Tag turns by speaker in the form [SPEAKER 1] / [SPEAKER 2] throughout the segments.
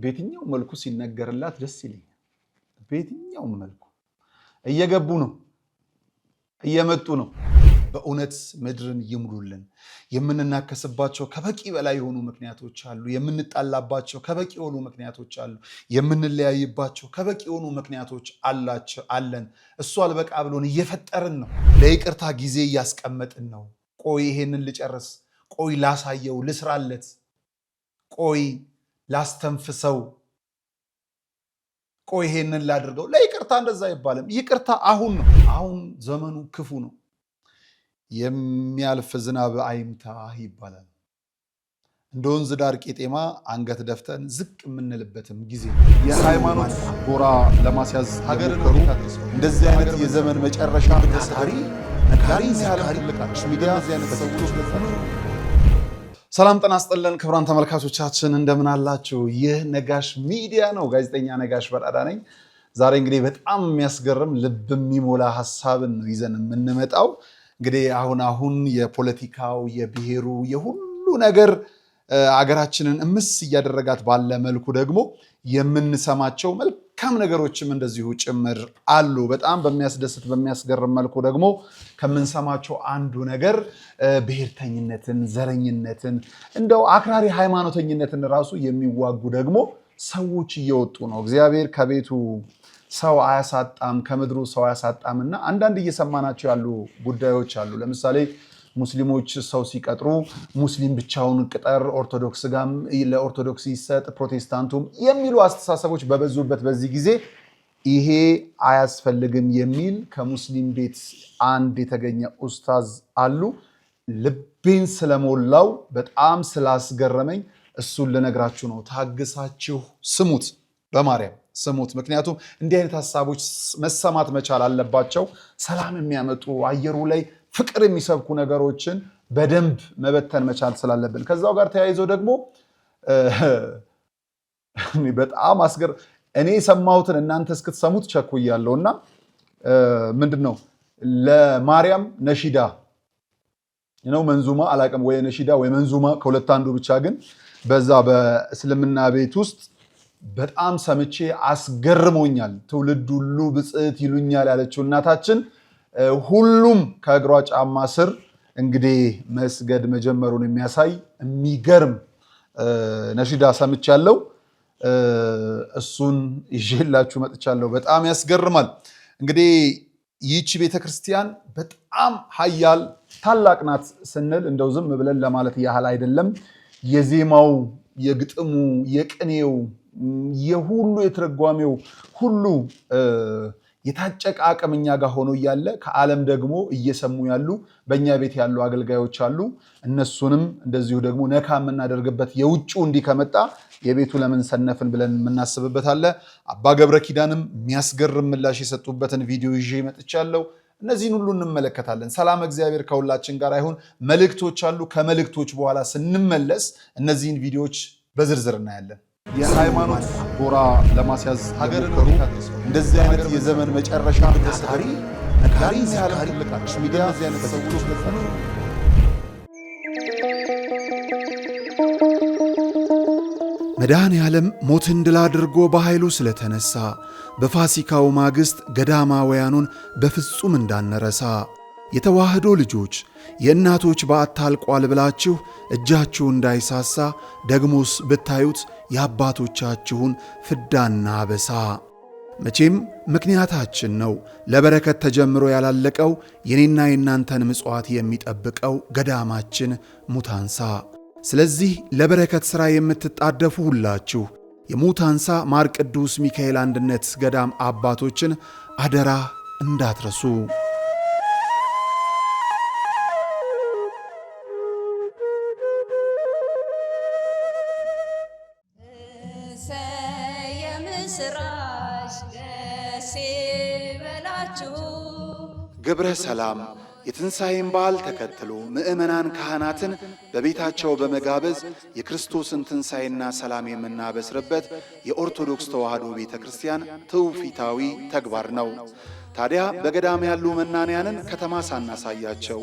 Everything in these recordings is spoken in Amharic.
[SPEAKER 1] በየትኛው መልኩ ሲነገርላት ደስ ይለኛል። በየትኛው መልኩ እየገቡ ነው፣ እየመጡ ነው። በእውነት ምድርን ይሙሉልን። የምንናከስባቸው ከበቂ በላይ የሆኑ ምክንያቶች አሉ። የምንጣላባቸው ከበቂ የሆኑ ምክንያቶች አሉ። የምንለያይባቸው ከበቂ የሆኑ ምክንያቶች አለን። እሱ አልበቃ ብሎን እየፈጠርን ነው። ለይቅርታ ጊዜ እያስቀመጥን ነው። ቆይ ይሄንን ልጨርስ፣ ቆይ ላሳየው፣ ልስራለት፣ ቆይ ላስተንፍሰው፣ ቆይ ይሄንን ላድርገው። ለይቅርታ እንደዛ አይባልም። ይቅርታ አሁን ነው። አሁን ዘመኑ ክፉ ነው። የሚያልፍ ዝናብ አይምታህ ይባላል። እንደ ወንዝ ዳር ቄጤማ አንገት ደፍተን ዝቅ የምንልበትም ጊዜ የሃይማኖት ጎራ ለማስያዝ ሀገር እንደዚህ አይነት የዘመን መጨረሻ ታሪ ሚዲያ ሰላም ጤና ይስጥልን ክቡራን ተመልካቾቻችን እንደምን አላችሁ? ይህ ነጋሽ ሚዲያ ነው። ጋዜጠኛ ነጋሽ በራዳ ነኝ። ዛሬ እንግዲህ በጣም የሚያስገርም ልብ የሚሞላ ሀሳብን ነው ይዘን የምንመጣው። እንግዲህ አሁን የፖለቲካው የብሔሩ የሁሉ ነገር አገራችንን እምስ እያደረጋት ባለ መልኩ ደግሞ የምንሰማቸው መልካም ነገሮችም እንደዚሁ ጭምር አሉ። በጣም በሚያስደስት በሚያስገርም መልኩ ደግሞ ከምንሰማቸው አንዱ ነገር ብሔርተኝነትን፣ ዘረኝነትን፣ እንደው አክራሪ ሃይማኖተኝነትን ራሱ የሚዋጉ ደግሞ ሰዎች እየወጡ ነው። እግዚአብሔር ከቤቱ ሰው አያሳጣም፣ ከምድሩ ሰው አያሳጣምና አንዳንድ እየሰማናቸው ያሉ ጉዳዮች አሉ። ለምሳሌ ሙስሊሞች ሰው ሲቀጥሩ ሙስሊም ብቻውን ቅጠር፣ ኦርቶዶክስ ጋም ለኦርቶዶክስ ይሰጥ፣ ፕሮቴስታንቱም የሚሉ አስተሳሰቦች በበዙበት በዚህ ጊዜ ይሄ አያስፈልግም የሚል ከሙስሊም ቤት አንድ የተገኘ ኡስታዝ አሉ። ልቤን ስለሞላው በጣም ስላስገረመኝ እሱን ልነግራችሁ ነው። ታግሳችሁ ስሙት፣ በማርያም ስሙት። ምክንያቱም እንዲህ አይነት ሀሳቦች መሰማት መቻል አለባቸው። ሰላም የሚያመጡ አየሩ ላይ ፍቅር የሚሰብኩ ነገሮችን በደንብ መበተን መቻል ስላለብን ከዛው ጋር ተያይዞ ደግሞ በጣም እኔ የሰማሁትን እናንተ እስክትሰሙት ቸኩያለሁና ምንድነው ለማርያም ነሺዳ ነው መንዙማ አላቀም ወይ ነሺዳ ወይ መንዙማ ከሁለት አንዱ ብቻ ግን በዛ በእስልምና ቤት ውስጥ በጣም ሰምቼ አስገርሞኛል። ትውልድ ሁሉ ብጽዕት ይሉኛል ያለችው እናታችን ሁሉም ከእግሯ ጫማ ስር እንግዲህ መስገድ መጀመሩን የሚያሳይ የሚገርም ነሺዳ ሰምቻለሁ። እሱን ይዤላችሁ መጥቻለሁ። በጣም ያስገርማል። እንግዲህ ይህች ቤተክርስቲያን በጣም ኃያል ታላቅ ናት ስንል እንደው ዝም ብለን ለማለት ያህል አይደለም። የዜማው፣ የግጥሙ፣ የቅኔው፣ የሁሉ የትርጓሜው ሁሉ የታጨቀ አቅም እኛ ጋር ሆኖ እያለ ከዓለም ደግሞ እየሰሙ ያሉ በእኛ ቤት ያሉ አገልጋዮች አሉ። እነሱንም እንደዚሁ ደግሞ ነካ የምናደርግበት የውጭው እንዲህ ከመጣ የቤቱ ለምን ሰነፍን ብለን የምናስብበት አለ። አባ ገብረ ኪዳንም የሚያስገርም ምላሽ የሰጡበትን ቪዲዮ ይዤ መጥቻለሁ። እነዚህን ሁሉ እንመለከታለን። ሰላም እግዚአብሔር ከሁላችን ጋር ይሁን። መልእክቶች አሉ። ከመልእክቶች በኋላ ስንመለስ እነዚህን ቪዲዮዎች በዝርዝር እናያለን። የሃይማኖት ጎራ ለማስያዝ ሀገር እንደዚህ አይነት የዘመን መጨረሻ ታሪ ሚዲያ መድኃኔ ዓለም ሞትን ድል አድርጎ በኃይሉ ስለተነሳ በፋሲካው ማግስት ገዳማውያኑን በፍጹም እንዳንረሳ የተዋህዶ ልጆች የእናቶች በዓት ታልቋል ብላችሁ እጃችሁ እንዳይሳሳ ደግሞስ ብታዩት የአባቶቻችሁን ፍዳና አበሳ። መቼም ምክንያታችን ነው ለበረከት ተጀምሮ ያላለቀው የኔና የናንተን ምጽዋት የሚጠብቀው ገዳማችን ሙታንሳ። ስለዚህ ለበረከት ሥራ የምትጣደፉ ሁላችሁ የሙታንሳ ማር ቅዱስ ሚካኤል አንድነት ገዳም አባቶችን አደራ እንዳትረሱ። ገብረ ሰላም የትንሣኤን በዓል ተከትሎ ምዕመናን ካህናትን በቤታቸው በመጋበዝ የክርስቶስን ትንሣኤና ሰላም የምናበስርበት የኦርቶዶክስ ተዋሕዶ ቤተ ክርስቲያን ትውፊታዊ ተግባር ነው። ታዲያ በገዳም ያሉ መናንያንን ከተማ ሳናሳያቸው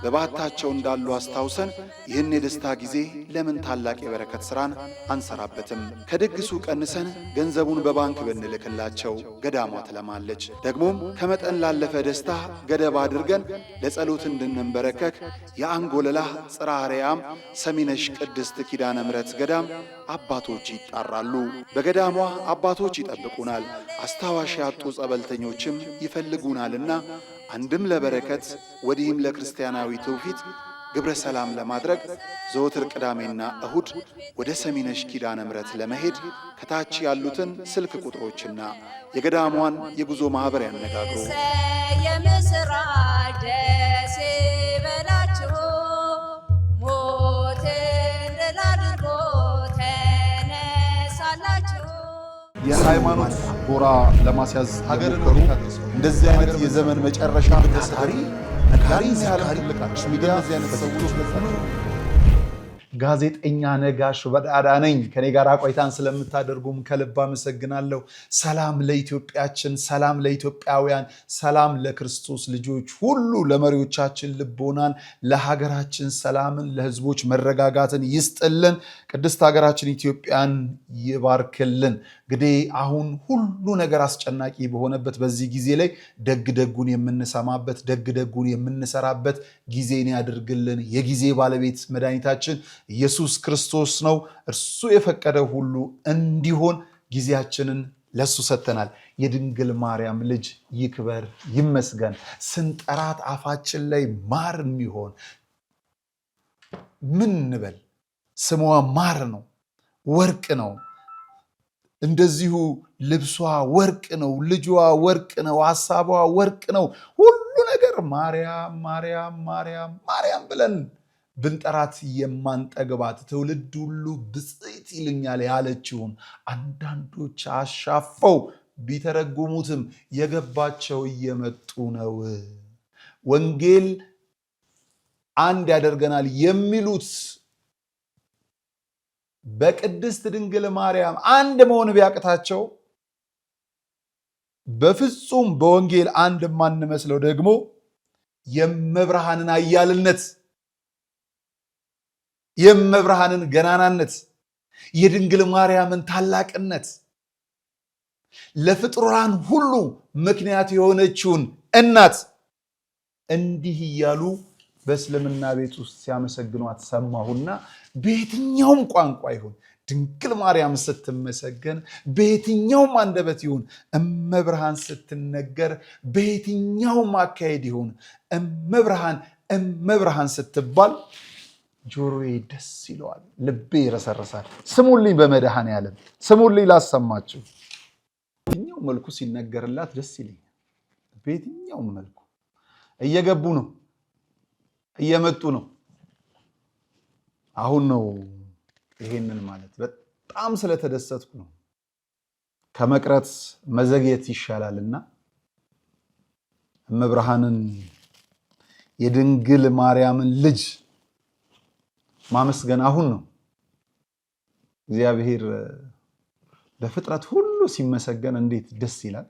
[SPEAKER 1] በባታቸው እንዳሉ አስታውሰን ይህን የደስታ ጊዜ ለምን ታላቅ የበረከት ሥራን አንሰራበትም? ከድግሱ ቀንሰን ገንዘቡን በባንክ ብንልክላቸው ገዳሟ ትለማለች። ደግሞም ከመጠን ላለፈ ደስታ ገደብ አድርገን ለጸሎት እንድንበረከክ የአንጎለላ ጽርሐ አርያም ሰሚነሽ ቅድስት ኪዳነ ምሕረት ገዳም አባቶች ይጣራሉ። በገዳሟ አባቶች ይጠብቁናል። አስታዋሽ ያጡ ጸበልተኞችም ይፈልጉናልና አንድም ለበረከት ወዲህም ለክርስቲያናዊ ትውፊት ግብረ ሰላም ለማድረግ ዘወትር ቅዳሜና እሁድ ወደ ሰሚነሽ ኪዳነ ምሕረት ለመሄድ ከታች ያሉትን ስልክ ቁጥሮችና የገዳሟን የጉዞ ማህበር ያነጋግሩ። የምስራች ደስ ይበላችሁ፣ ሞትን ድል አድርጎ ተነሳላችሁ። የሃይማኖት ጎራ ለማስያዝ ሀገር እንደዚህ አይነት የዘመን መጨረሻ ታታሪ ነጋሪ ሲያልቃችሁ ሚዲያ ጋዜጠኛ ነጋሽ በዳዳ ነኝ። ከኔ ጋር ቆይታን ስለምታደርጉም ከልብ አመሰግናለሁ። ሰላም ለኢትዮጵያችን፣ ሰላም ለኢትዮጵያውያን፣ ሰላም ለክርስቶስ ልጆች ሁሉ፣ ለመሪዎቻችን ልቦናን፣ ለሀገራችን ሰላምን፣ ለህዝቦች መረጋጋትን ይስጥልን። ቅድስት ሀገራችን ኢትዮጵያን ይባርክልን። እንግዲህ አሁን ሁሉ ነገር አስጨናቂ በሆነበት በዚህ ጊዜ ላይ ደግ ደጉን የምንሰማበት ደግ ደጉን የምንሰራበት ጊዜን ያድርግልን። የጊዜ ባለቤት መድኃኒታችን ኢየሱስ ክርስቶስ ነው። እርሱ የፈቀደ ሁሉ እንዲሆን ጊዜያችንን ለሱ ሰጥተናል። የድንግል ማርያም ልጅ ይክበር ይመስገን። ስንጠራት አፋችን ላይ ማር የሚሆን ምን እንበል? ስሟ ማር ነው፣ ወርቅ ነው። እንደዚሁ ልብሷ ወርቅ ነው፣ ልጇ ወርቅ ነው፣ ሐሳቧ ወርቅ ነው። ሁሉ ነገር ማርያም ማርያም ማርያም ማርያም ብለን ብንጠራት የማንጠግባት ትውልድ ሁሉ ብፅዕት ይልኛል ያለችውን አንዳንዶች አሻፈው ቢተረጉሙትም የገባቸው እየመጡ ነው። ወንጌል አንድ ያደርገናል የሚሉት በቅድስት ድንግል ማርያም አንድ መሆን ቢያቅታቸው በፍጹም በወንጌል አንድ የማንመስለው ደግሞ የመብርሃንን አያልነት፣ የመብርሃንን ገናናነት፣ የድንግል ማርያምን ታላቅነት፣ ለፍጡራን ሁሉ ምክንያት የሆነችውን እናት እንዲህ እያሉ በእስልምና ቤት ውስጥ ሲያመሰግኗት ሰማሁና በየትኛውም ቋንቋ ይሁን ድንግል ማርያም ስትመሰገን፣ በየትኛውም አንደበት ይሁን እመብርሃን ስትነገር፣ በየትኛውም አካሄድ ይሁን እመብርሃን ስትባል ጆሮዬ ደስ ይለዋል፣ ልቤ ይረሰርሳል። ስሙልኝ፣ በመድኃኔዓለም ስሙልኝ፣ ላሰማችሁ። በየትኛው መልኩ ሲነገርላት ደስ ይለኛል። በየትኛውም መልኩ እየገቡ ነው፣ እየመጡ ነው። አሁን ነው ይሄንን ማለት በጣም ስለተደሰትኩ ነው። ከመቅረት መዘግየት ይሻላልና እመብርሃንን የድንግል ማርያምን ልጅ ማመስገን አሁን ነው። እግዚአብሔር በፍጥረት ሁሉ ሲመሰገን እንዴት ደስ ይላል።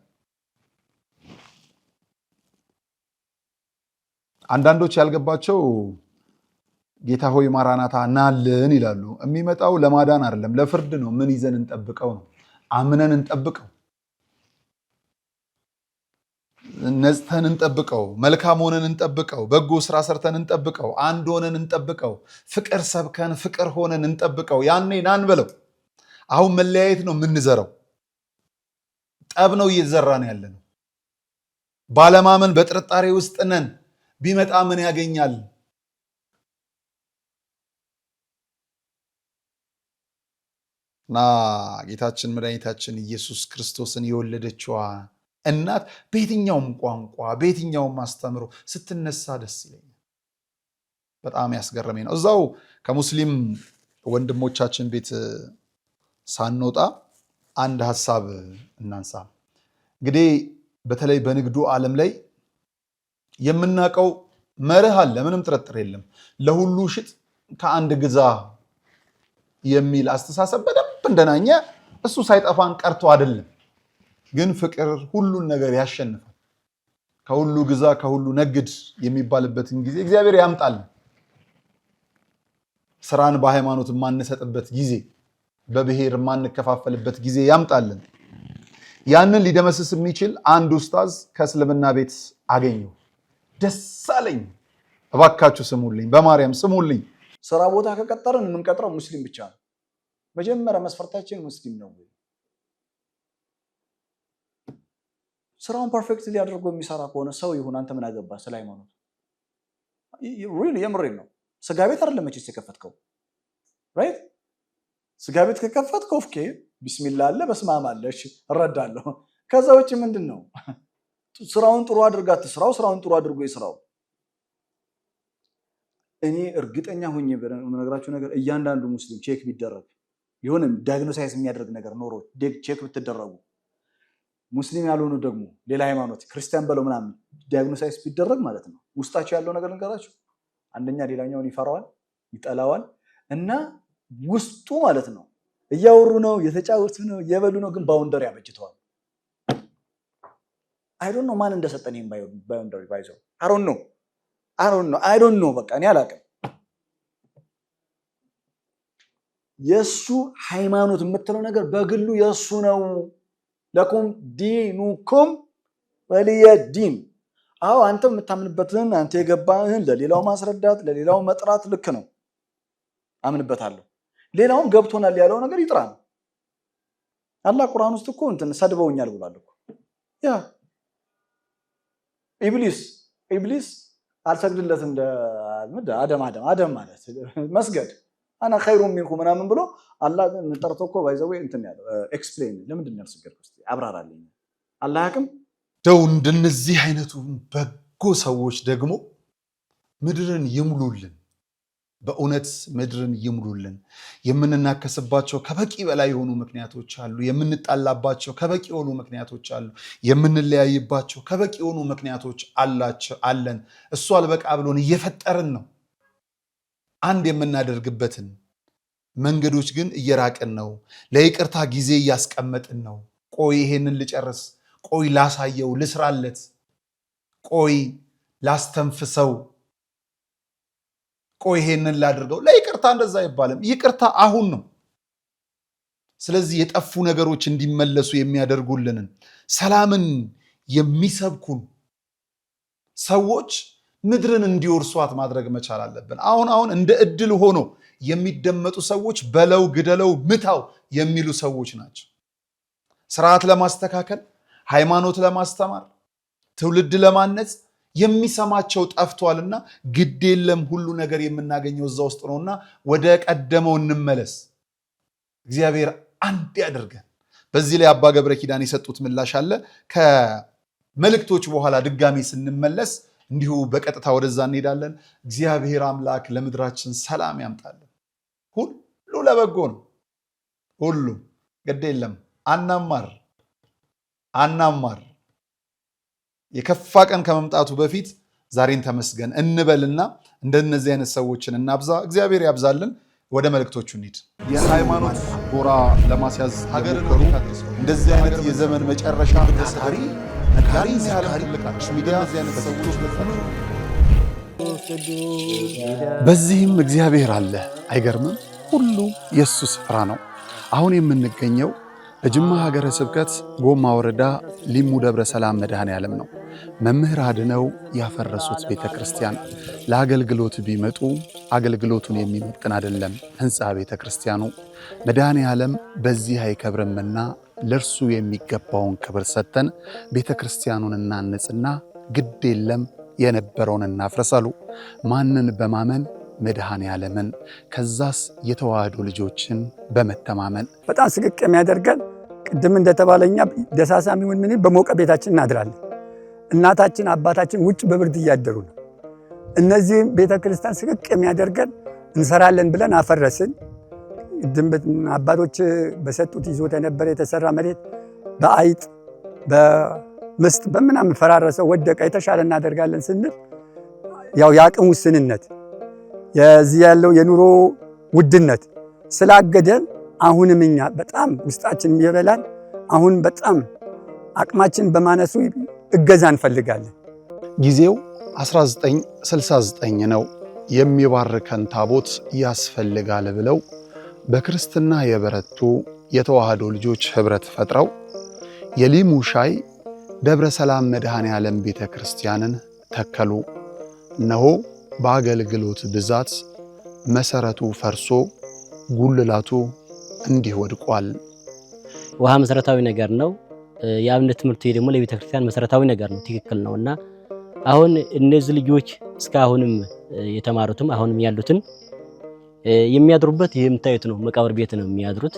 [SPEAKER 1] አንዳንዶች ያልገባቸው ጌታ ሆይ ማራናታ ናልን ይላሉ። የሚመጣው ለማዳን አይደለም፣ ለፍርድ ነው። ምን ይዘን እንጠብቀው ነው? አምነን እንጠብቀው፣ ነጽተን እንጠብቀው፣ መልካም ሆነን እንጠብቀው፣ በጎ ስራ ሰርተን እንጠብቀው፣ አንድ ሆነን እንጠብቀው፣ ፍቅር ሰብከን ፍቅር ሆነን እንጠብቀው። ያኔ ናን በለው። አሁን መለያየት ነው የምንዘራው፣ ጠብ ነው እየተዘራን ያለነው። ባለማመን በጥርጣሬ ውስጥ ነን። ቢመጣ ምን ያገኛል? እና ጌታችን መድኃኒታችን ኢየሱስ ክርስቶስን የወለደችዋ እናት በየትኛውም ቋንቋ በየትኛውም አስተምሮ ስትነሳ ደስ ይለኛል። በጣም ያስገረመኝ ነው። እዛው ከሙስሊም ወንድሞቻችን ቤት ሳንወጣ አንድ ሀሳብ እናንሳ። እንግዲህ በተለይ በንግዱ ዓለም ላይ የምናውቀው መርህ አለ፣ ምንም ጥርጥር የለም። ለሁሉ ሽጥ ከአንድ ግዛ የሚል አስተሳሰብ በደንብ እንደናኘ እሱ ሳይጠፋን ቀርቶ አይደለም። ግን ፍቅር ሁሉን ነገር ያሸንፋል። ከሁሉ ግዛ ከሁሉ ነግድ የሚባልበትን ጊዜ እግዚአብሔር ያምጣል። ስራን በሃይማኖት ማንሰጥበት ጊዜ በብሔር ማንከፋፈልበት ጊዜ ያምጣልን። ያንን ሊደመስስ የሚችል አንድ ኡስታዝ ከእስልምና ቤት አገኘው። ደስ አለኝ። እባካችሁ ስሙልኝ፣ በማርያም ስሙልኝ።
[SPEAKER 2] ስራ ቦታ ከቀጠረን የምንቀጥረው ሙስሊም ብቻ ነው። መጀመሪያ መስፈርታችን ሙስሊም ነው። ስራውን ፐርፌክት ሊያደርገው የሚሰራ ከሆነ ሰው ይሁን፣ አንተ ምን አገባ ስለ ሃይማኖት? ሪሊ የምሬን ነው። ስጋ ቤት አይደለም መቼስ የከፈትከው፣ ራይት? ስጋ ቤት ከከፈትከው ኦኬ ቢስሚላህ አለ በስማም አለ፣ እሺ እረዳለሁ። ከዛ ውጪ ምንድነው? ስራውን ጥሩ አድርጋ ትስራው፣ ስራውን ጥሩ አድርጎ ይስራው። እኔ እርግጠኛ ሆኜ በነገራችሁ ነገር እያንዳንዱ ሙስሊም ቼክ ቢደረግ የሆነ ዳያግኖሳይዝ የሚያደርግ ነገር ኖሮ ቼክ ብትደረጉ፣ ሙስሊም ያልሆኑ ደግሞ ሌላ ሃይማኖት ክርስቲያን በለው ምናምን ዳያግኖሳይዝ ቢደረግ ማለት ነው ውስጣቸው ያለው ነገር ልንገራችሁ። አንደኛ ሌላኛውን ይፈራዋል፣ ይጠላዋል እና ውስጡ ማለት ነው እያወሩ ነው፣ የተጫወቱ ነው፣ እየበሉ ነው፣ ግን ባውንደሪ ያበጅተዋል። አይ ዶንት ኖ ማን እንደሰጠኝ ባውንደሪ ባይዘው አይ ዶንት ኖ በቃ እኔ አላውቅም። የሱ ሃይማኖት የምትለው ነገር በግሉ የሱ ነው። ለኩም ዲኑኩም ወሊየ ዲን። አዎ አንተ የምታምንበትን አንተ የገባህን ለሌላው ማስረዳት ለሌላው መጥራት ልክ ነው፣ አምንበታለሁ። ሌላውም ገብቶናል ያለው ነገር ይጥራ ነው። አላህ ቁርአን ውስጥ እኮ እንትን ሰድበውኛል ብሏል እኮ። ያ ኢብሊስ አልሰግድለትም እንደ አደም ማለት መስገድ አና ኸይሩን ሚንኩም ምናምን ብሎ አላህ ጠርቶ እኮ ባይዘው እንትን ያለው ኤክስፕሌን ለምንድን ነው ያልሰገድኩት አብራራልኝ አላህ ያቅም
[SPEAKER 1] ደው እንደነዚህ አይነቱ በጎ ሰዎች ደግሞ ምድርን ይሙሉልን። በእውነት ምድርን ይሙሉልን። የምንናከስባቸው ከበቂ በላይ የሆኑ ምክንያቶች አሉ። የምንጣላባቸው ከበቂ የሆኑ ምክንያቶች አሉ። የምንለያይባቸው ከበቂ የሆኑ ምክንያቶች አለን። እሱ አልበቃ ብሎን እየፈጠርን ነው። አንድ የምናደርግበትን መንገዶች ግን እየራቅን ነው። ለይቅርታ ጊዜ እያስቀመጥን ነው። ቆይ ይሄንን ልጨርስ፣ ቆይ ላሳየው፣ ልስራለት፣ ቆይ ላስተንፍሰው፣ ቆይ ይሄንን ላድርገው። ለይቅርታ እንደዛ አይባልም። ይቅርታ አሁን ነው። ስለዚህ የጠፉ ነገሮች እንዲመለሱ የሚያደርጉልንን ሰላምን የሚሰብኩን ሰዎች ምድርን እንዲወርሷት ማድረግ መቻል አለብን። አሁን እንደ እድል ሆኖ የሚደመጡ ሰዎች በለው ግደለው ምታው የሚሉ ሰዎች ናቸው። ስርዓት ለማስተካከል፣ ሃይማኖት ለማስተማር፣ ትውልድ ለማነጽ የሚሰማቸው ጠፍቷልና ግድ የለም ሁሉ ነገር የምናገኘው እዛ ውስጥ ነውና ወደ ቀደመው እንመለስ። እግዚአብሔር አንድ ያደርገን። በዚህ ላይ አባ ገብረ ኪዳን የሰጡት ምላሽ አለ። ከመልእክቶች በኋላ ድጋሚ ስንመለስ እንዲሁ በቀጥታ ወደዛ እንሄዳለን። እግዚአብሔር አምላክ ለምድራችን ሰላም ያምጣልን። ሁሉ ለበጎ ነው። ሁሉ ግድ የለም አናማር የከፋ ቀን ከመምጣቱ በፊት ዛሬን ተመስገን እንበልና እንደነዚህ አይነት ሰዎችን እናብዛ። እግዚአብሔር ያብዛልን። ወደ መልእክቶቹ እንሂድ። የሃይማኖት ጎራ ለማስያዝ ሀገር እንደዚህ አይነት የዘመን መጨረሻ ነጋሪ በዚህም እግዚአብሔር አለ። አይገርምም? ሁሉ የሱ ስፍራ ነው። አሁን የምንገኘው በጅማ ሀገረ ስብከት ጎማ ወረዳ ሊሙ ደብረ ሰላም መድኃኔዓለም ነው። መምህር አድነው ያፈረሱት ቤተክርስቲያን ለአገልግሎት ቢመጡ አገልግሎቱን የሚመጥን አይደለም ህንፃ ቤተክርስቲያኑ። መድኃኔዓለም በዚህ አይከብርምና ለእርሱ የሚገባውን ክብር ሰጥተን ቤተክርስቲያኑን እናንጽና ግድ የለም የነበረውን እናፍረሳሉ። ማንን በማመን? መድኃኔዓለምን። ከዛስ የተዋህዶ ልጆችን በመተማመን
[SPEAKER 3] በጣም ስቅቅ የሚያደርገን ቅድም እንደተባለኛ ደሳሳም ይሁን ምን በሞቀ ቤታችን እናድራለን። እናታችን አባታችን ውጭ በብርድ እያደሩ ነው። እነዚህም ቤተክርስቲያን ስቅቅ የሚያደርገን እንሰራለን ብለን አፈረስን። አባቶች በሰጡት ይዞት የነበረ የተሰራ መሬት በአይጥ በምስጥ በምናምን ፈራረሰው ወደቀ። የተሻለ እናደርጋለን ስንል ያው የአቅም ውስንነት የዚህ ያለው የኑሮ ውድነት ስላገደን አሁንም እኛ በጣም ውስጣችን የሚበላን አሁን በጣም አቅማችን በማነሱ እገዛ እንፈልጋለን።
[SPEAKER 1] ጊዜው 1969 ነው። የሚባርከን ታቦት ያስፈልጋል ብለው በክርስትና የበረቱ የተዋህዶ ልጆች ህብረት ፈጥረው የሊሙ ሻይ ደብረ ሰላም መድኃኔ ዓለም ቤተ ክርስቲያንን ተከሉ። እነሆ በአገልግሎት ብዛት መሰረቱ ፈርሶ ጉልላቱ እንዲህ ወድቋል።
[SPEAKER 4] ውሃ መሰረታዊ ነገር ነው። የአብነት ትምህርት ደግሞ ለቤተ ክርስቲያን መሰረታዊ ነገር ነው። ትክክል ነውና አሁን እነዚህ ልጆች እስካሁንም የተማሩትም አሁንም ያሉትን የሚያድሩበት የምታዩት ነው። መቃብር ቤት ነው የሚያድሩት።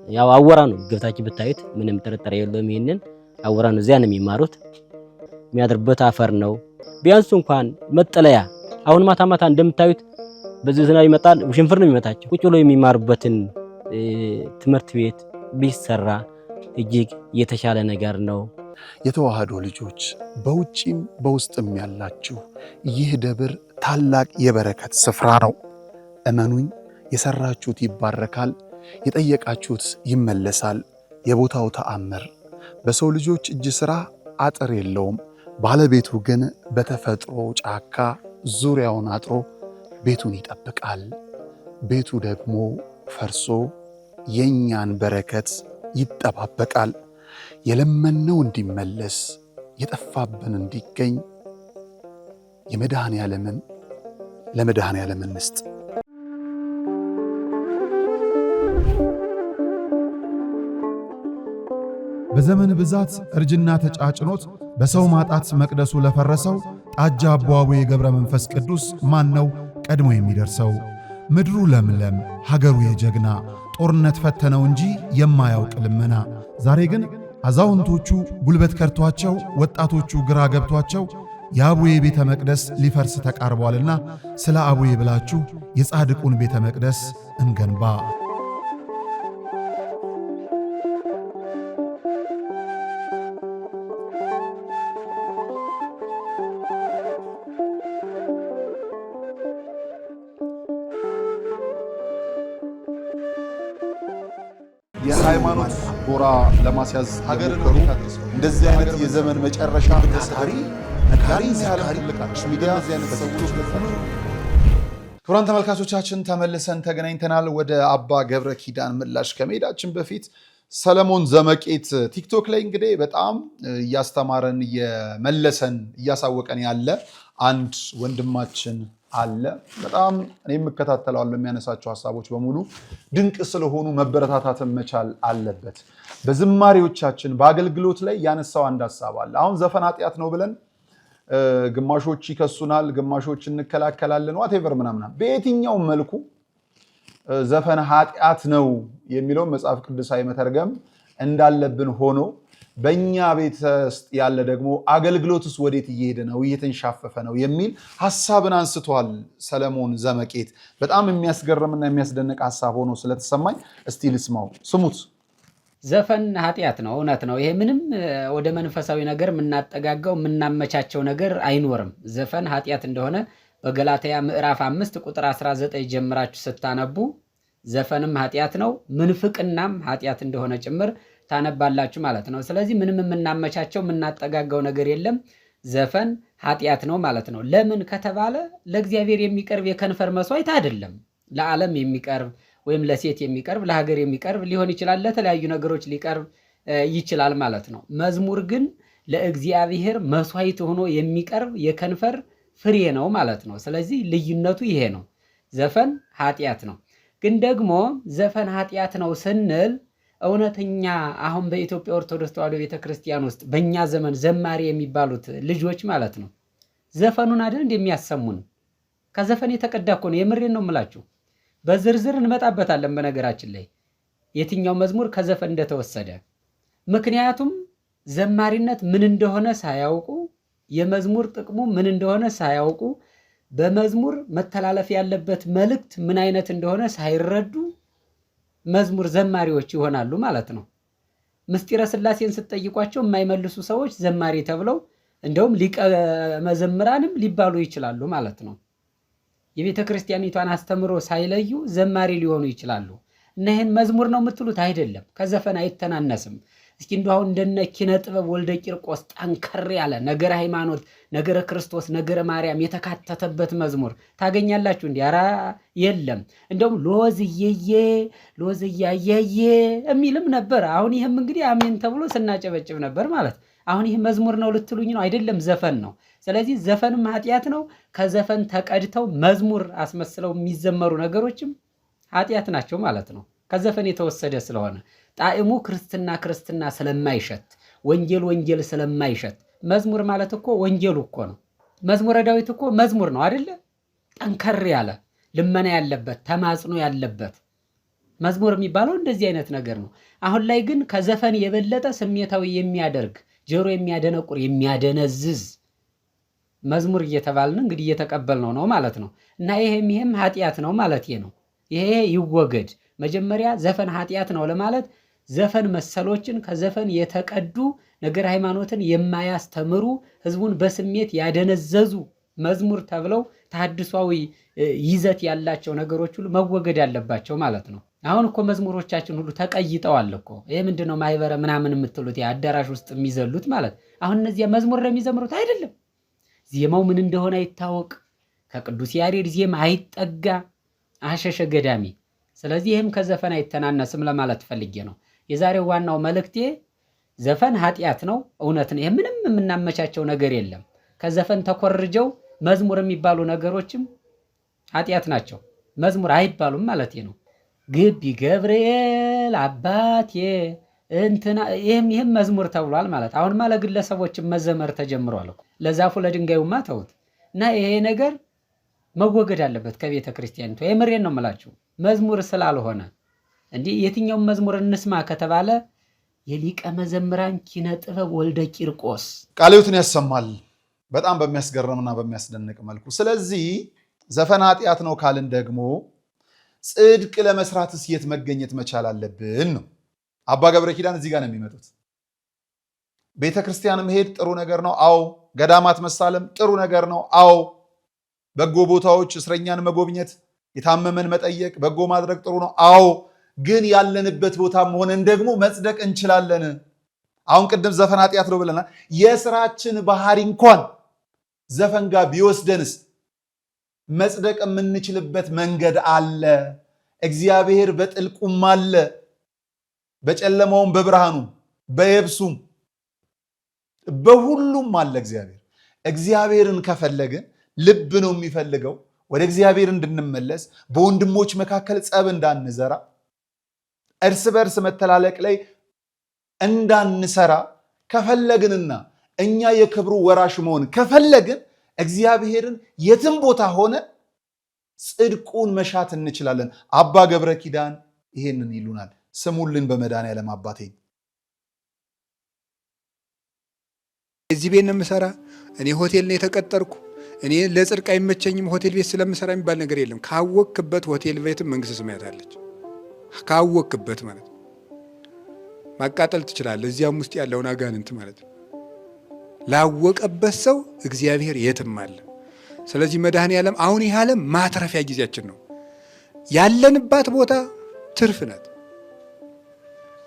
[SPEAKER 4] ያው አወራ ነው ገብታችሁ ብታዩት ምንም ጥርጥር የለውም። ይሄንን አወራ ነው። እዚያ ነው የሚማሩት። የሚያድሩበት አፈር ነው። ቢያንስ እንኳን መጠለያ አሁን ማታ ማታ እንደምታዩት በዚህ ዝናብ ይመጣል፣ ውሽንፍር ነው የሚመታቸው። ቁጭ ብሎ የሚማሩበትን ትምህርት ቤት ቢሰራ እጅግ የተሻለ ነገር ነው።
[SPEAKER 1] የተዋህዶ ልጆች በውጪም በውስጥም ያላችሁ ይህ ደብር ታላቅ የበረከት ስፍራ ነው። እመኑኝ፣ የሰራችሁት ይባረካል፣ የጠየቃችሁት ይመለሳል። የቦታው ተአምር በሰው ልጆች እጅ ሥራ አጥር የለውም። ባለቤቱ ግን በተፈጥሮ ጫካ ዙሪያውን አጥሮ ቤቱን ይጠብቃል። ቤቱ ደግሞ ፈርሶ የኛን በረከት ይጠባበቃል። የለመነው እንዲመለስ የጠፋብን እንዲገኝ ለመድኃኔ ዓለም እንስጥ።
[SPEAKER 5] በዘመን ብዛት እርጅና ተጫጭኖት በሰው ማጣት መቅደሱ ለፈረሰው ጣጃ አቧዌ የገብረ መንፈስ ቅዱስ ማን ነው ቀድሞ የሚደርሰው? ምድሩ ለምለም ሀገሩ የጀግና ጦርነት ፈተነው እንጂ የማያውቅ ልመና። ዛሬ ግን አዛውንቶቹ ጉልበት ከርቷቸው፣ ወጣቶቹ ግራ ገብቷቸው የአቡዬ ቤተ መቅደስ ሊፈርስ ተቃርቧልና ስለ አቡዬ ብላችሁ የጻድቁን ቤተ መቅደስ እንገንባ።
[SPEAKER 1] የሃይማኖት ጎራ ለማስያዝ ሀገር ነው እንደዚህ አይነት የዘመን መጨረሻ ተሳሪ ነካሪ ሚዲያ ክቡራን ተመልካቾቻችን ተመልሰን ተገናኝተናል። ወደ አባ ገብረ ኪዳን ምላሽ ከመሄዳችን በፊት ሰለሞን ዘመቄት ቲክቶክ ላይ እንግዲህ በጣም እያስተማረን እየመለሰን እያሳወቀን ያለ አንድ ወንድማችን አለ። በጣም እኔ የምከታተለዋለሁ። የሚያነሳቸው ሐሳቦች በሙሉ ድንቅ ስለሆኑ መበረታታትን መቻል አለበት። በዝማሬዎቻችን በአገልግሎት ላይ ያነሳው አንድ ሐሳብ አለ። አሁን ዘፈን ኃጢአት ነው ብለን ግማሾች ይከሱናል፣ ግማሾች እንከላከላለን፣ ዋቴቨር ምናምን። በየትኛው መልኩ ዘፈን ኃጢአት ነው የሚለውን መጽሐፍ ቅዱሳዊ መተርገም እንዳለብን ሆኖ በእኛ ቤት ውስጥ ያለ ደግሞ አገልግሎትስ ወዴት እየሄደ ነው፣ እየተንሻፈፈ ነው የሚል ሐሳብን አንስቷል ሰለሞን ዘመቄት። በጣም የሚያስገርምና የሚያስደንቅ ሐሳብ ሆኖ ስለተሰማኝ እስቲ ልስማው፣ ስሙት።
[SPEAKER 6] ዘፈን ኃጢአት ነው፣ እውነት ነው። ይሄ ምንም ወደ መንፈሳዊ ነገር የምናጠጋጋው የምናመቻቸው ነገር አይኖርም። ዘፈን ኃጢአት እንደሆነ በገላትያ ምዕራፍ 5 ቁጥር 19 ጀምራችሁ ስታነቡ ዘፈንም ኃጢአት ነው፣ ምንፍቅናም ኃጢአት እንደሆነ ጭምር ታነባላችሁ ማለት ነው። ስለዚህ ምንም የምናመቻቸው የምናጠጋጋው ነገር የለም። ዘፈን ኃጢአት ነው ማለት ነው። ለምን ከተባለ ለእግዚአብሔር የሚቀርብ የከንፈር መስዋዕት አይደለም። ለዓለም የሚቀርብ ወይም ለሴት የሚቀርብ ለሀገር የሚቀርብ ሊሆን ይችላል። ለተለያዩ ነገሮች ሊቀርብ ይችላል ማለት ነው። መዝሙር ግን ለእግዚአብሔር መስዋዕት ሆኖ የሚቀርብ የከንፈር ፍሬ ነው ማለት ነው። ስለዚህ ልዩነቱ ይሄ ነው። ዘፈን ኃጢአት ነው። ግን ደግሞ ዘፈን ኃጢአት ነው ስንል እውነተኛ አሁን በኢትዮጵያ ኦርቶዶክስ ተዋሕዶ ቤተክርስቲያን ውስጥ በእኛ ዘመን ዘማሪ የሚባሉት ልጆች ማለት ነው ዘፈኑን አይደል እንደሚያሰሙን? ከዘፈን የተቀዳ እኮ ነው። የምሬን ነው የምላችሁ። በዝርዝር እንመጣበታለን በነገራችን ላይ የትኛው መዝሙር ከዘፈን እንደተወሰደ። ምክንያቱም ዘማሪነት ምን እንደሆነ ሳያውቁ፣ የመዝሙር ጥቅሙ ምን እንደሆነ ሳያውቁ፣ በመዝሙር መተላለፍ ያለበት መልእክት ምን አይነት እንደሆነ ሳይረዱ መዝሙር ዘማሪዎች ይሆናሉ ማለት ነው። ምስጢረ ሥላሴን ስትጠይቋቸው የማይመልሱ ሰዎች ዘማሪ ተብለው እንደውም ሊቀ መዘምራንም ሊባሉ ይችላሉ ማለት ነው። የቤተ ክርስቲያኒቷን አስተምሮ ሳይለዩ ዘማሪ ሊሆኑ ይችላሉ። እና ይህን መዝሙር ነው የምትሉት? አይደለም፣ ከዘፈን አይተናነስም። እስኪ እንደው አሁን እንደነ ኪነ ጥበብ ወልደ ቂርቆስ ጠንከር ያለ ነገረ ሃይማኖት፣ ነገረ ክርስቶስ፣ ነገረ ማርያም የተካተተበት መዝሙር ታገኛላችሁ? እንዲ ኧረ የለም። እንደውም ሎዝዬዬ ሎዝያየዬ የሚልም ነበር። አሁን ይህም እንግዲህ አሜን ተብሎ ስናጨበጭብ ነበር ማለት። አሁን ይህ መዝሙር ነው ልትሉኝ ነው? አይደለም፣ ዘፈን ነው። ስለዚህ ዘፈንም ኃጢአት ነው። ከዘፈን ተቀድተው መዝሙር አስመስለው የሚዘመሩ ነገሮችም ኃጢአት ናቸው ማለት ነው። ከዘፈን የተወሰደ ስለሆነ ጣዕሙ ክርስትና ስለማይሸት፣ ወንጌል ስለማይሸት። መዝሙር ማለት እኮ ወንጌሉ እኮ ነው። መዝሙረ ዳዊት እኮ መዝሙር ነው አይደለ? ጠንከር ያለ ልመና ያለበት ተማጽኖ ያለበት መዝሙር የሚባለው እንደዚህ አይነት ነገር ነው። አሁን ላይ ግን ከዘፈን የበለጠ ስሜታዊ የሚያደርግ ጆሮ የሚያደነቁር የሚያደነዝዝ መዝሙር እየተባልን እንግዲህ እየተቀበልነው ነው ማለት ነው። እና ይሄም ኃጢአት ነው ማለት ነው። ይሄ ይወገድ። መጀመሪያ ዘፈን ኃጢአት ነው ለማለት ዘፈን መሰሎችን ከዘፈን የተቀዱ ነገር ሃይማኖትን የማያስተምሩ ህዝቡን በስሜት ያደነዘዙ መዝሙር ተብለው ተሐድሷዊ ይዘት ያላቸው ነገሮች ሁሉ መወገድ ያለባቸው ማለት ነው። አሁን እኮ መዝሙሮቻችን ሁሉ ተቀይጠዋል እኮ። ይሄ ምንድነው ማህበረ ምናምን የምትሉት አዳራሽ ውስጥ የሚዘሉት ማለት አሁን እነዚያ መዝሙር ለሚዘምሩት አይደለም። ዜማው ምን እንደሆነ አይታወቅ፣ ከቅዱስ ያሬድ ዜማ አይጠጋ፣ አሸሸ ገዳሚ። ስለዚህ ይህም ከዘፈን አይተናነስም ለማለት ፈልጌ ነው። የዛሬው ዋናው መልእክቴ ዘፈን ኃጢአት ነው፣ እውነት ነው። ይህ ምንም የምናመቻቸው ነገር የለም። ከዘፈን ተኮርጀው መዝሙር የሚባሉ ነገሮችም ኃጢአት ናቸው። መዝሙር አይባሉም ማለት ነው። ግቢ ገብርኤል አባቴ እንትና ይህም መዝሙር ተብሏል ማለት። አሁንማ ለግለሰቦችም መዘመር ተጀምሯል። ለዛፉ ለድንጋዩማ ተውት። እና ይሄ ነገር መወገድ አለበት ከቤተ ክርስቲያኒቱ። የምሬን ነው የምላችሁ። መዝሙር ስላልሆነ እንዲህ የትኛውም መዝሙር እንስማ ከተባለ የሊቀ መዘምራን ኪነ ጥበብ ወልደ ቂርቆስ
[SPEAKER 1] ቃለ ሕይወትን ያሰማል በጣም በሚያስገርምና በሚያስደንቅ መልኩ። ስለዚህ ዘፈን ኃጢአት ነው ካልን ደግሞ ጽድቅ ለመስራትስ የት መገኘት መቻል አለብን ነው። አባ ገብረ ኪዳን እዚህ ጋር ነው የሚመጡት። ቤተ ክርስቲያን መሄድ ጥሩ ነገር ነው፣ አዎ። ገዳማት መሳለም ጥሩ ነገር ነው፣ አዎ። በጎ ቦታዎች እስረኛን መጎብኘት፣ የታመመን መጠየቅ፣ በጎ ማድረግ ጥሩ ነው፣ አዎ። ግን ያለንበት ቦታም ሆነን ደግሞ መጽደቅ እንችላለን። አሁን ቅድም ዘፈን ኃጢአት ነው ብለናል። የስራችን ባህሪ እንኳን ዘፈን ጋር ቢወስደንስ መጽደቅ የምንችልበት መንገድ አለ። እግዚአብሔር በጥልቁም አለ፣ በጨለማውም በብርሃኑም በየብሱም በሁሉም አለ እግዚአብሔር። እግዚአብሔርን ከፈለግን ልብ ነው የሚፈልገው፣ ወደ እግዚአብሔር እንድንመለስ፣ በወንድሞች መካከል ጸብ እንዳንዘራ፣ እርስ በርስ መተላለቅ ላይ እንዳንሰራ ከፈለግንና እኛ የክብሩ ወራሽ መሆን ከፈለግን እግዚአብሔርን የትም ቦታ ሆነ ጽድቁን መሻት እንችላለን። አባ ገብረ ኪዳን ይሄንን ይሉናል። ስሙልን በመድኃኔዓለም አባቴ።
[SPEAKER 7] እዚህ ቤት ነው የምሰራ፣ እኔ ሆቴል ነው የተቀጠርኩ፣ እኔ ለጽድቅ አይመቸኝም ሆቴል ቤት ስለምሰራ የሚባል ነገር የለም። ካወክበት ሆቴል ቤትም መንግስተ ሰማያት አለች። ካወክበት ማለት ማቃጠል ትችላለህ፣ እዚያም ውስጥ ያለውን አጋንንት ማለት ነው። ላወቀበት ሰው እግዚአብሔር የትም አለ። ስለዚህ መድኃኔዓለም አሁን ይህ ዓለም ማትረፊያ ጊዜያችን ነው። ያለንባት ቦታ ትርፍ ናት።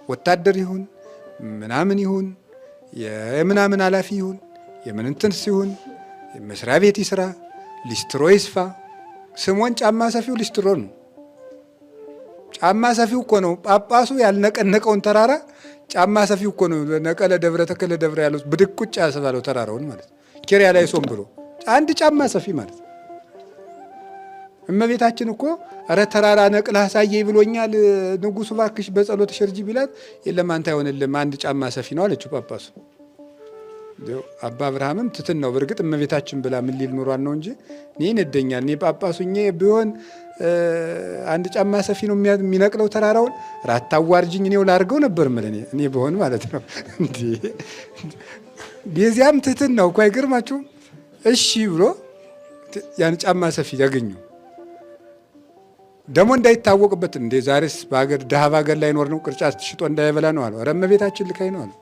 [SPEAKER 7] ወታደር ይሁን ምናምን ይሁን የምናምን ኃላፊ ይሁን የምንንትን ሲሆን መስሪያ ቤት ይስራ፣ ሊስትሮ ይስፋ። ስሞን ጫማ ሰፊው ሊስትሮ ነው። ጫማ ሰፊው እኮ ነው። ጳጳሱ ያልነቀነቀውን ተራራ ጫማ ሰፊው እኮ ነው። ነቀለ ደብረ ተከለ ደብረ ያለው ብድቁጭ ያሰባለው ተራራውን ማለት ኪሪያ ላይ ሶም ብሎ አንድ ጫማ ሰፊ ማለት። እመቤታችን እኮ አረ ተራራ ነቅለህ አሳየኝ ብሎኛል ንጉሱ፣ እባክሽ በጸሎት ሸርጂ ቢላት የለም አንተ አይሆንልም አንድ ጫማ ሰፊ ነው አለችው ጳጳሱ። አባ አብርሃምም ትትን ነው በርግጥ እመቤታችን ብላ ምን ሊል ኑሯን ነው እንጂ እኔ እንደኛል እኔ ጳጳሱኜ ቢሆን አንድ ጫማ ሰፊ ነው የሚነቅለው ተራራውን። ራታዋርጅኝ እኔው ላርገው ነበር ማለት እኔ ቢሆን ማለት ነው እንዴ። በዚያም ትትን ነው እኮ አይገርማችሁም? እሺ ብሎ ያን ጫማ ሰፊ ያገኘው ደሞ እንዳይታወቅበት እንደ ዛሬስ በአገር ደሃ ባገር ላይ ኖር ነው ቅርጫት ሽጦ እንዳይበላ ነው አለው። ኧረ እመቤታችን ልካይ ነው አለው።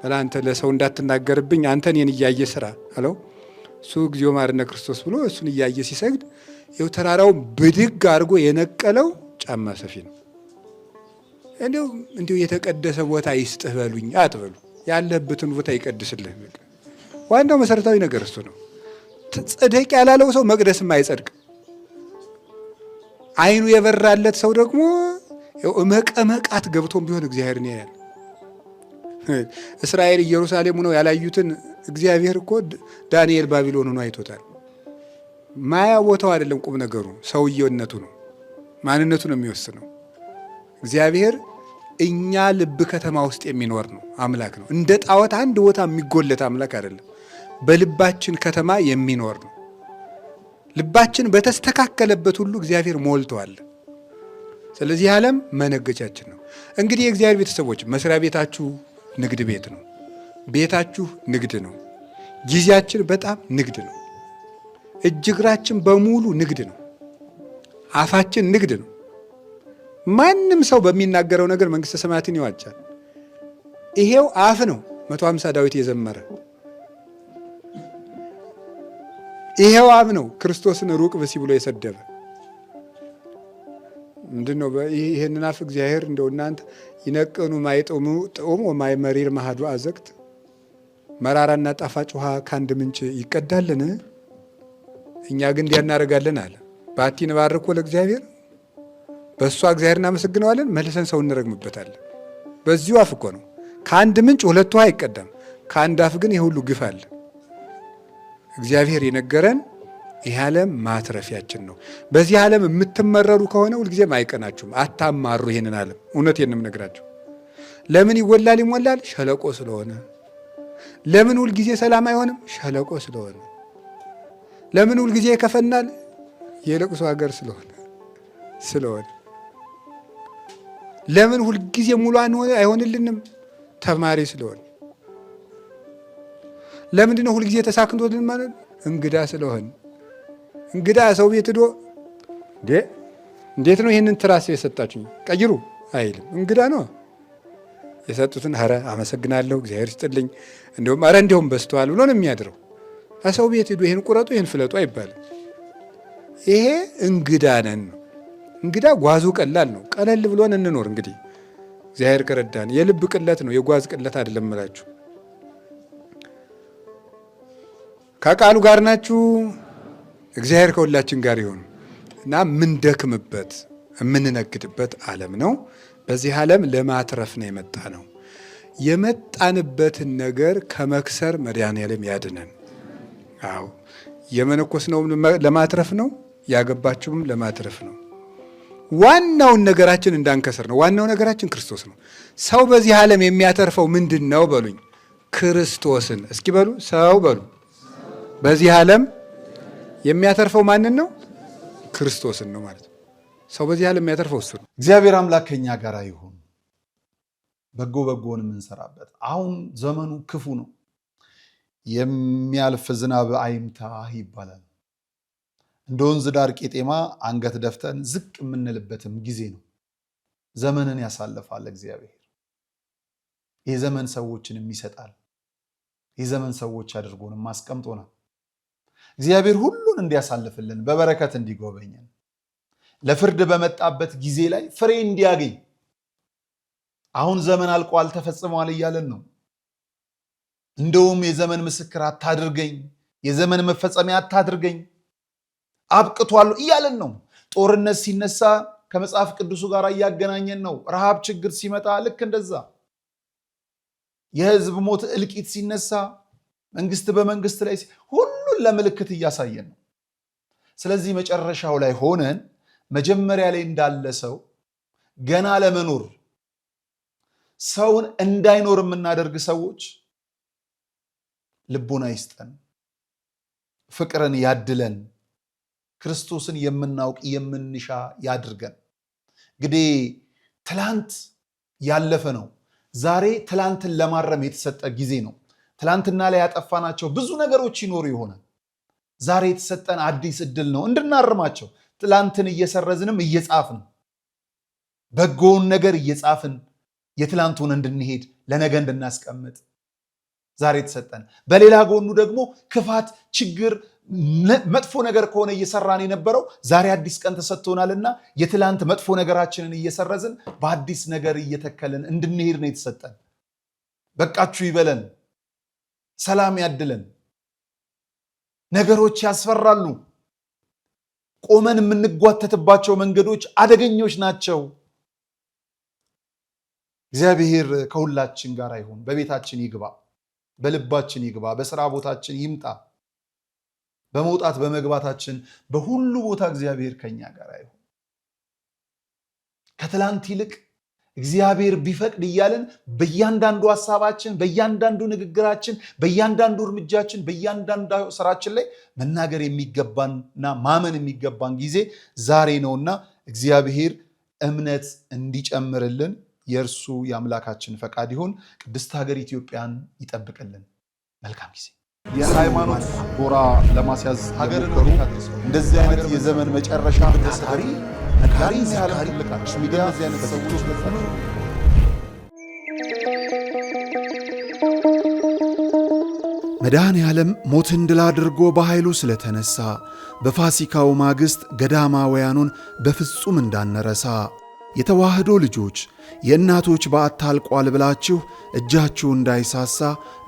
[SPEAKER 7] በላ አንተ ለሰው እንዳትናገርብኝ አንተ እኔን እያየ ስራ አለው። እሱ እግዚኦ ማርነ ክርስቶስ ብሎ እሱን እያየ ሲሰግድ ይኸው ተራራው ብድግ አድርጎ የነቀለው ጫማ ሰፊ ነው። እንዲሁ የተቀደሰ ቦታ ይስጥህ በሉኝ አትበሉ። ያለህበትን ቦታ ይቀድስልህ። ዋናው መሰረታዊ ነገር እሱ ነው። ጽድቅ ያላለው ሰው መቅደስም አይጸድቅ። አይኑ የበራለት ሰው ደግሞ መቀመቃት ገብቶም ቢሆን እግዚአብሔርን ያያል። እስራኤል ኢየሩሳሌም ነው ያላዩትን እግዚአብሔር እኮ ዳንኤል ባቢሎን ሆኖ አይቶታል። ማያ ቦታው አይደለም ቁም ነገሩ፣ ሰውየነቱ ነው፣ ማንነቱ ነው የሚወስነው። እግዚአብሔር እኛ ልብ ከተማ ውስጥ የሚኖር ነው አምላክ ነው። እንደ ጣዖት አንድ ቦታ የሚጎለት አምላክ አይደለም። በልባችን ከተማ የሚኖር ነው። ልባችን በተስተካከለበት ሁሉ እግዚአብሔር ሞልቷል። ስለዚህ ዓለም መነገቻችን ነው። እንግዲህ የእግዚአብሔር ቤተሰቦች መስሪያ ቤታችሁ ንግድ ቤት ነው። ቤታችሁ ንግድ ነው። ጊዜያችን በጣም ንግድ ነው። እጅ እግራችን በሙሉ ንግድ ነው። አፋችን ንግድ ነው። ማንም ሰው በሚናገረው ነገር መንግስተ ሰማያትን ይዋጃል። ይሄው አፍ ነው 150 ዳዊት የዘመረ። ይሄው አፍ ነው ክርስቶስን ሩቅ ብሲ ብሎ የሰደበ። ምንድነው? ይሄንን አፍ እግዚአብሔር እንደው እናንተ ይነቅኑ ማይጦሙ ጥዑም ወማይ መሪር ማሃዱ አዘቅት፣ መራራና ጣፋጭ ውሃ ከአንድ ምንጭ ይቀዳልን? እኛ ግን እንዲያ እናደርጋለን አለ። ባቲን ባርኮ ለእግዚአብሔር፣ በእሷ እግዚአብሔር እናመሰግነዋለን፣ መልሰን ሰው እንረግምበታለን። በዚሁ አፍ እኮ ነው። ከአንድ ምንጭ ሁለት ውሃ አይቀዳም። ከአንድ አፍ ግን የሁሉ ግፍ አለ። እግዚአብሔር የነገረን ይህ ዓለም ማትረፊያችን ነው። በዚህ ዓለም የምትመረሩ ከሆነ ሁልጊዜም አይቀናችሁም። አታማሩ ይሄንን ዓለም። እውነቴን ነው የምነግራችሁ። ለምን ይወላል ይሞላል? ሸለቆ ስለሆነ። ለምን ሁልጊዜ ሰላም አይሆንም? ሸለቆ ስለሆነ። ለምን ሁልጊዜ ይከፈናል? የለቅሶ ሀገር ስለሆነ። ለምን ሁልጊዜ ሙሉ አይሆንልንም? ተማሪ ስለሆነ። ለምንድን ነው ሁልጊዜ ተሳክቶልን ማለት? እንግዳ ስለሆነ። እንግዳ ሰው ቤት ሄዶ እንዴት ነው ይህንን ትራስ የሰጣችሁኝ ቀይሩ አይልም። እንግዳ ነው የሰጡትን ኧረ አመሰግናለሁ እግዚአብሔር ይስጥልኝ እንዲሁም ኧረ እንዲሁም በስተዋል ብሎ ነው የሚያድረው። ከሰው ቤት ሄዶ ይህን ቁረጡ ይህን ፍለጡ አይባልም። ይሄ እንግዳ ነን ነው። እንግዳ ጓዙ ቀላል ነው። ቀለል ብሎን እንኖር እንግዲህ እግዚአብሔር ከረዳን። የልብ ቅለት ነው የጓዝ ቅለት አይደለም እላችሁ። ከቃሉ ጋር ናችሁ። እግዚአብሔር ከሁላችን ጋር ይሁን እና ምንደክምበት የምንነግድበት ዓለም ነው። በዚህ ዓለም ለማትረፍ ነው የመጣ ነው። የመጣንበትን ነገር ከመክሰር መድኃኔዓለም ያድነን። አዎ የመነኮስነውም ለማትረፍ ነው፣ ያገባችሁም ለማትረፍ ነው። ዋናውን ነገራችን እንዳንከስር ነው። ዋናው ነገራችን ክርስቶስ ነው። ሰው በዚህ ዓለም የሚያተርፈው ምንድን ነው በሉኝ? ክርስቶስን። እስኪ በሉ ሰው በሉ። በዚህ ዓለም የሚያተርፈው ማንን ነው? ክርስቶስን ነው ማለት ነው። ሰው በዚህ ዓለም የሚያተርፈው እሱ ነው።
[SPEAKER 1] እግዚአብሔር አምላክ ከኛ ጋር ይሁን። በጎን የምንሰራበት። አሁን ዘመኑ ክፉ ነው። የሚያልፍ ዝናብ አይምታህ ይባላል። እንደ ወንዝ ዳር ቄጤማ አንገት ደፍተን ዝቅ የምንልበትም ጊዜ ነው። ዘመንን ያሳልፋል እግዚአብሔር። የዘመን ሰዎችንም ይሰጣል። የዘመን ሰዎች አድርጎንም አስቀምጦናል። እግዚአብሔር ሁሉን እንዲያሳልፍልን በበረከት እንዲጎበኘን ለፍርድ በመጣበት ጊዜ ላይ ፍሬ እንዲያገኝ አሁን ዘመን አልቋል ተፈጽሟል እያለን ነው። እንደውም የዘመን ምስክር አታድርገኝ፣ የዘመን መፈጸሚያ አታድርገኝ፣ አብቅቷል እያለን ነው። ጦርነት ሲነሳ ከመጽሐፍ ቅዱሱ ጋር እያገናኘን ነው። ረሃብ ችግር ሲመጣ ልክ እንደዛ፣ የህዝብ ሞት እልቂት ሲነሳ መንግስት በመንግስት ላይ ሁሉን ለምልክት እያሳየን ነው። ስለዚህ መጨረሻው ላይ ሆነን መጀመሪያ ላይ እንዳለ ሰው ገና ለመኖር ሰውን እንዳይኖር የምናደርግ ሰዎች ልቦና ይስጠን፣ ፍቅርን ያድለን፣ ክርስቶስን የምናውቅ የምንሻ ያድርገን። እንግዲህ ትላንት ያለፈ ነው። ዛሬ ትላንትን ለማረም የተሰጠ ጊዜ ነው። ትላንትና ላይ ያጠፋናቸው ብዙ ነገሮች ይኖሩ ይሆናል። ዛሬ የተሰጠን አዲስ እድል ነው እንድናርማቸው። ትላንትን እየሰረዝንም እየጻፍን በጎውን ነገር እየጻፍን የትላንቱን እንድንሄድ ለነገ እንድናስቀምጥ ዛሬ የተሰጠን። በሌላ ጎኑ ደግሞ ክፋት፣ ችግር፣ መጥፎ ነገር ከሆነ እየሰራን የነበረው ዛሬ አዲስ ቀን ተሰጥቶናልና የትላንት መጥፎ ነገራችንን እየሰረዝን በአዲስ ነገር እየተከልን እንድንሄድ ነው የተሰጠን። በቃችሁ ይበለን፣ ሰላም ያድለን። ነገሮች ያስፈራሉ። ቆመን የምንጓተትባቸው መንገዶች አደገኞች ናቸው። እግዚአብሔር ከሁላችን ጋር ይሁን። በቤታችን ይግባ፣ በልባችን ይግባ፣ በስራ ቦታችን ይምጣ። በመውጣት በመግባታችን በሁሉ ቦታ እግዚአብሔር ከኛ ጋር ይሁን። ከትላንት ይልቅ እግዚአብሔር ቢፈቅድ እያለን በእያንዳንዱ ሐሳባችን፣ በእያንዳንዱ ንግግራችን፣ በእያንዳንዱ እርምጃችን፣ በእያንዳንዱ ስራችን ላይ መናገር የሚገባንና ማመን የሚገባን ጊዜ ዛሬ ነውና እግዚአብሔር እምነት እንዲጨምርልን የእርሱ የአምላካችን ፈቃድ ይሁን። ቅድስት ሀገር ኢትዮጵያን ይጠብቅልን። መልካም ጊዜ። የሃይማኖት ጎራ ለማስያዝ ሀገር እንደዚህ አይነት የዘመን መጨረሻ ታሪ ነካሪ ያህል ልቃች ሚዲያ አይነት ሰዎች
[SPEAKER 5] መድኃኔ ዓለም ሞትን ድል አድርጎ በኃይሉ ስለተነሳ በፋሲካው ማግስት ገዳማውያኑን በፍጹም እንዳንረሳ የተዋህዶ ልጆች የእናቶች በዓት አልቋል ብላችሁ እጃችሁ እንዳይሳሳ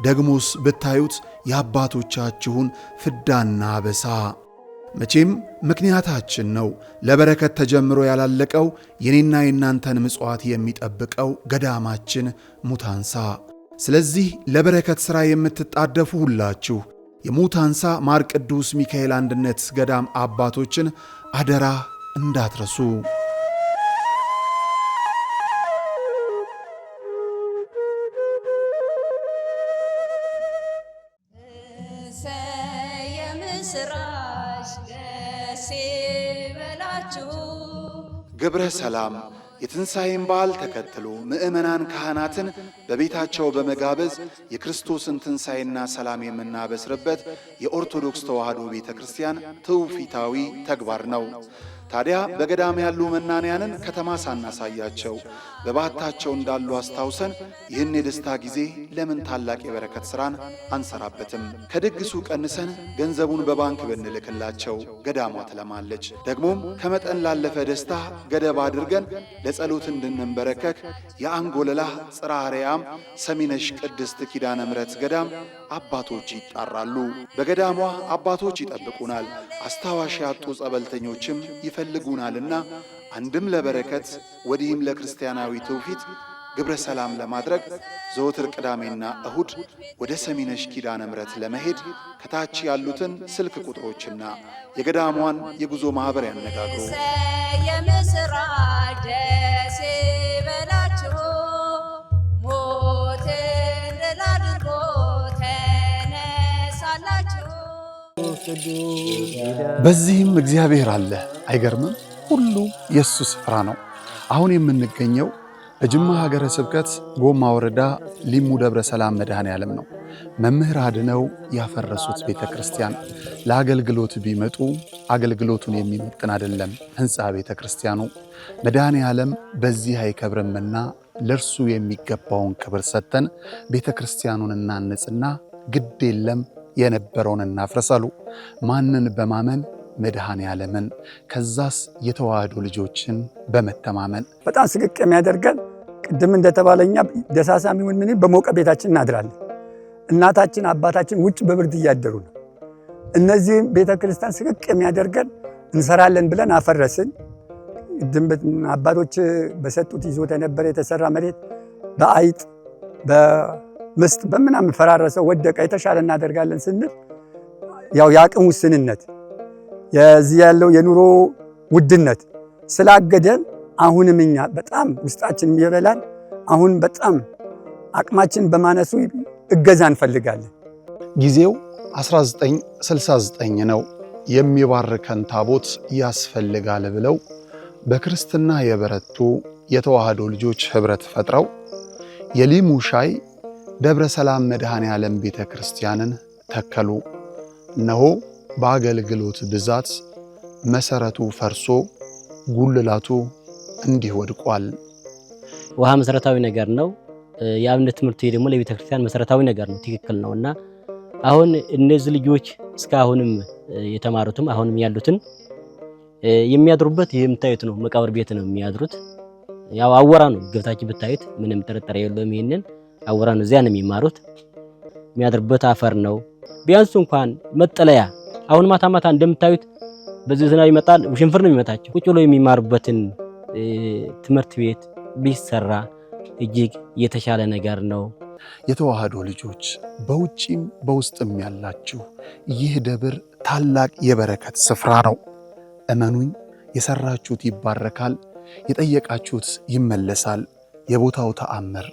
[SPEAKER 5] ደግሞስ ብታዩት የአባቶቻችሁን ፍዳና አበሳ። መቼም ምክንያታችን ነው ለበረከት ተጀምሮ ያላለቀው የኔና የናንተን ምጽዋት የሚጠብቀው ገዳማችን ሙታንሳ። ስለዚህ ለበረከት ሥራ የምትጣደፉ ሁላችሁ የሙታንሳ ማር ቅዱስ ሚካኤል አንድነት ገዳም አባቶችን አደራ እንዳትረሱ። ግብረ ሰላም የትንሣኤን በዓል ተከትሎ ምዕመናን ካህናትን በቤታቸው በመጋበዝ የክርስቶስን ትንሣኤና ሰላም የምናበስርበት የኦርቶዶክስ ተዋሕዶ ቤተ ክርስቲያን ትውፊታዊ ተግባር ነው። ታዲያ በገዳም ያሉ መናንያንን ከተማ ሳናሳያቸው በባታቸው እንዳሉ አስታውሰን ይህን የደስታ ጊዜ ለምን ታላቅ የበረከት ሥራን አንሰራበትም? ከድግሱ ቀንሰን ገንዘቡን በባንክ ብንልክላቸው ገዳሟ ትለማለች። ደግሞም ከመጠን ላለፈ ደስታ ገደብ አድርገን ለጸሎት እንድንበረከክ የአንጎለላ ጽርሐ አርያም ሰሚነሽ ቅድስት ኪዳነ ምሕረት ገዳም አባቶች ይጣራሉ። በገዳሟ አባቶች ይጠብቁናል። አስታዋሽ ያጡ ጸበልተኞችም ይፈልጉናልና አንድም ለበረከት ወዲህም ለክርስቲያናዊ ትውፊት ግብረ ሰላም ለማድረግ ዘወትር ቅዳሜና እሁድ ወደ ሰሚነሽ ኪዳነ ምሕረት ለመሄድ ከታች ያሉትን ስልክ ቁጥሮችና የገዳሟን የጉዞ ማህበር ያነጋግሩ። የምስራች ደስ ይበላችሁ፣ ሞትን ድል አድርጎ ተነሳላችሁ።
[SPEAKER 1] በዚህም እግዚአብሔር አለ። አይገርምም? ሁሉ የእሱ ስፍራ ነው። አሁን የምንገኘው በጅማ ሀገረ ስብከት ጎማ ወረዳ ሊሙ ደብረ ሰላም መድኃኔ ዓለም ነው። መምህር አድነው ያፈረሱት ቤተ ክርስቲያን ለአገልግሎት ቢመጡ አገልግሎቱን የሚመጥን አይደለም ሕንፃ ቤተ ክርስቲያኑ። መድኃኔ ዓለም በዚህ አይከብርምና ለእርሱ የሚገባውን ክብር ሰጥተን ቤተ ክርስቲያኑን እናንጽና ግድ የለም የነበረውን እናፍረሳሉ። ማንን በማመን? መድኃኔ ዓለምን። ከዛስ የተዋህዶ ልጆችን በመተማመን
[SPEAKER 3] በጣም ስቅቅ የሚያደርገን ቅድም እንደተባለኛ ደሳሳም ይሁን ምን በሞቀ ቤታችን እናድራለን። እናታችን አባታችን ውጭ በብርድ እያደሩ ነው። እነዚህም ቤተክርስቲያን ስቅቅ የሚያደርገን እንሰራለን ብለን አፈረስን። አባቶች በሰጡት ይዞታ የነበረ የተሰራ መሬት በአይጥ በምስጥ በምናምን ፈራረሰው ወደቀ። የተሻለ እናደርጋለን ስንል ያው የአቅም ውስንነት የዚህ ያለው የኑሮ ውድነት ስላገደን አሁንም እኛ በጣም ውስጣችን ይበላል። አሁን በጣም አቅማችን በማነሱ እገዛ እንፈልጋለን።
[SPEAKER 1] ጊዜው 1969 ነው። የሚባርከን ታቦት ያስፈልጋል ብለው በክርስትና የበረቱ የተዋህዶ ልጆች ህብረት ፈጥረው የሊሙ ሻይ ደብረ ሰላም መድኃኔ ዓለም ቤተ ክርስቲያንን ተከሉ። እነሆ በአገልግሎት ብዛት መሰረቱ ፈርሶ ጉልላቱ እንዲህ ወድቋል።
[SPEAKER 4] ውሃ መሰረታዊ ነገር ነው። የአብነት ትምህርት ደግሞ ለቤተ ክርስቲያን መሰረታዊ ነገር ነው። ትክክል ነውና አሁን እነዚህ ልጆች እስካሁንም የተማሩትም አሁንም ያሉትን የሚያድሩበት የምታዩት ነው። መቃብር ቤት ነው የሚያድሩት። ያው አወራ ነው ገብታችሁ ብታዩት ምንም ጥርጥር የለውም። ይሄንን አወራ ነው። እዚያ ነው የሚማሩት። የሚያድሩበት አፈር ነው። ቢያንስ እንኳን መጠለያ አሁን ማታ ማታ እንደምታዩት በዚህ ዝናብ ይመጣል፣ ውሽንፍር ነው የሚመታቸው። ቁጭ ብለው የሚማሩበትን ትምህርት ቤት ቢሰራ እጅግ የተሻለ ነገር ነው።
[SPEAKER 8] የተዋህዶ ልጆች በውጪም በውስጥም ያላችሁ ይህ ደብር ታላቅ የበረከት ስፍራ ነው። እመኑኝ፣ የሰራችሁት ይባረካል፣ የጠየቃችሁት ይመለሳል። የቦታው ተአምር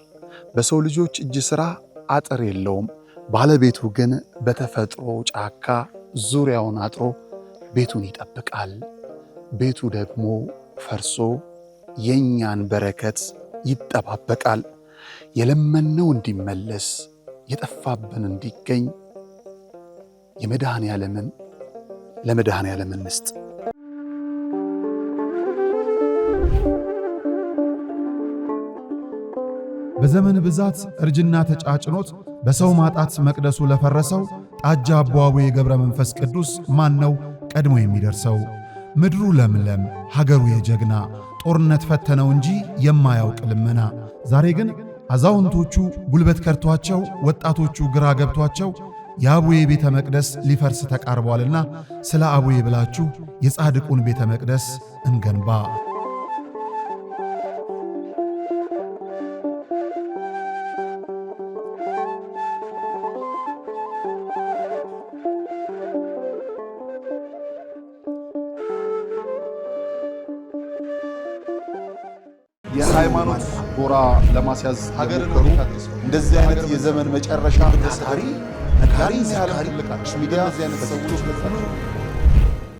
[SPEAKER 8] በሰው ልጆች እጅ ሥራ አጥር የለውም። ባለቤቱ ግን በተፈጥሮ ጫካ ዙሪያውን አጥሮ ቤቱን ይጠብቃል። ቤቱ ደግሞ ፈርሶ የኛን በረከት ይጠባበቃል። የለመነው እንዲመለስ የጠፋብን እንዲገኝ ለመድኃኔ ዓለም እንስጥ።
[SPEAKER 5] በዘመን ብዛት እርጅና ተጫጭኖት በሰው ማጣት መቅደሱ ለፈረሰው ጣጃ አቧዌ ገብረ መንፈስ ቅዱስ ማን ነው ቀድሞ የሚደርሰው? ምድሩ ለምለም ሀገሩ የጀግና ጦርነት ፈተነው እንጂ የማያውቅ ልመና። ዛሬ ግን አዛውንቶቹ ጉልበት ከርቷቸው፣ ወጣቶቹ ግራ ገብቷቸው የአቡዬ ቤተ መቅደስ ሊፈርስ ተቃርቧልና ስለ አቡዬ ብላችሁ የጻድቁን ቤተ መቅደስ እንገንባ።
[SPEAKER 1] የሃይማኖት ጎራ ለማስያዝ ሀገርን እንደዚህ አይነት የዘመን መጨረሻ ታሪ ነጋሪ ያለ ሚዲያ